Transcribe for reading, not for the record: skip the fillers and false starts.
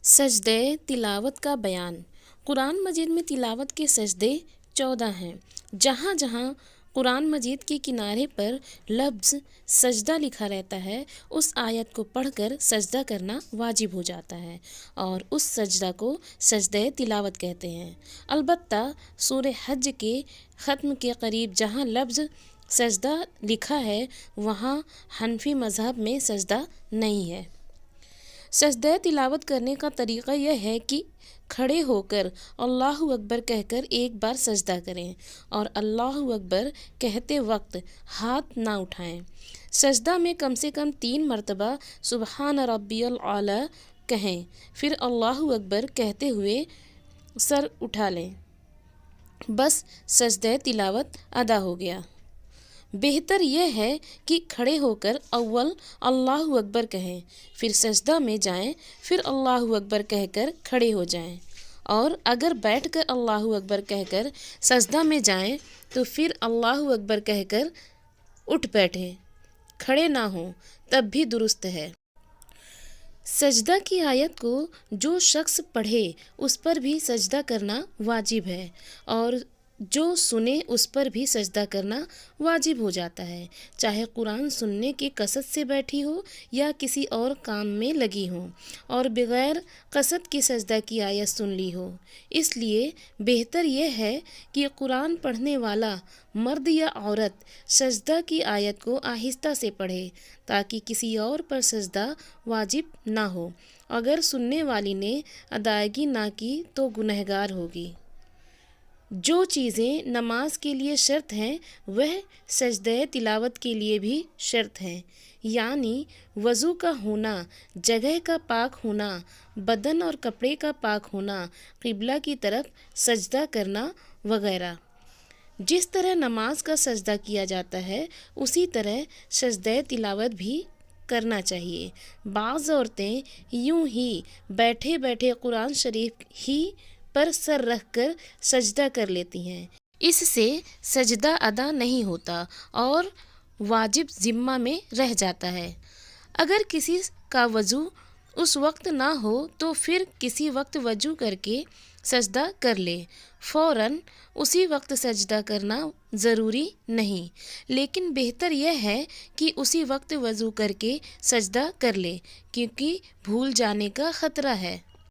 سجدے تلاوت کا بیان۔ قرآن مجید میں تلاوت کے سجدے 14 ہیں۔ جہاں جہاں قرآن مجید کے کنارے پر لفظ سجدہ لکھا رہتا ہے اس آیت کو پڑھ کر سجدہ کرنا واجب ہو جاتا ہے اور اس سجدہ کو سجدہ تلاوت کہتے ہیں۔ البتہ سورہ حج کے ختم کے قریب جہاں لفظ سجدہ لکھا ہے وہاں حنفی مذہب میں سجدہ نہیں ہے۔ سجدہ تلاوت کرنے کا طریقہ یہ ہے کہ کھڑے ہو کر اللہ اکبر کہہ کر ایک بار سجدہ کریں اور اللہ اکبر کہتے وقت ہاتھ نہ اٹھائیں۔ سجدہ میں کم سے کم 3 مرتبہ سبحان ربی الاعلی کہیں، پھر اللہ اکبر کہتے ہوئے سر اٹھا لیں، بس سجدہ تلاوت ادا ہو گیا۔ بہتر یہ ہے کہ کھڑے ہو کر اول اللہ اکبر کہیں، پھر سجدہ میں جائیں، پھر اللہ اکبر کہہ کر کھڑے ہو جائیں، اور اگر بیٹھ کر اللہ اکبر کہہ کر سجدہ میں جائیں تو پھر اللہ اکبر کہہ کر اٹھ بیٹھیں، کھڑے نہ ہوں تب بھی درست ہے۔ سجدہ کی آیت کو جو شخص پڑھے اس پر بھی سجدہ کرنا واجب ہے اور جو سنے اس پر بھی سجدہ کرنا واجب ہو جاتا ہے، چاہے قرآن سننے کی قصد سے بیٹھی ہو یا کسی اور کام میں لگی ہو اور بغیر قصد کی سجدہ کی آیت سن لی ہو۔ اس لیے بہتر یہ ہے کہ قرآن پڑھنے والا مرد یا عورت سجدہ کی آیت کو آہستہ سے پڑھے تاکہ کسی اور پر سجدہ واجب نہ ہو۔ اگر سننے والی نے ادائیگی نہ کی تو گنہگار ہوگی۔ جو چیزیں نماز کے لیے شرط ہیں وہ سجدہ تلاوت کے لیے بھی شرط ہیں، یعنی وضو کا ہونا، جگہ کا پاک ہونا، بدن اور کپڑے کا پاک ہونا، قبلہ کی طرف سجدہ کرنا وغیرہ۔ جس طرح نماز کا سجدہ کیا جاتا ہے اسی طرح سجدہ تلاوت بھی کرنا چاہیے۔ بعض عورتیں یوں ہی بیٹھے بیٹھے قرآن شریف ہی پر سر رکھ کر سجدہ کر لیتی ہیں، اس سے سجدہ ادا نہیں ہوتا اور واجب ذمہ میں رہ جاتا ہے۔ اگر کسی کا وضو اس وقت نہ ہو تو پھر کسی وقت وضو کر کے سجدہ کر لے، فوراً اسی وقت سجدہ کرنا ضروری نہیں، لیکن بہتر یہ ہے کہ اسی وقت وضو کر کے سجدہ کر لے کیونکہ بھول جانے کا خطرہ ہے۔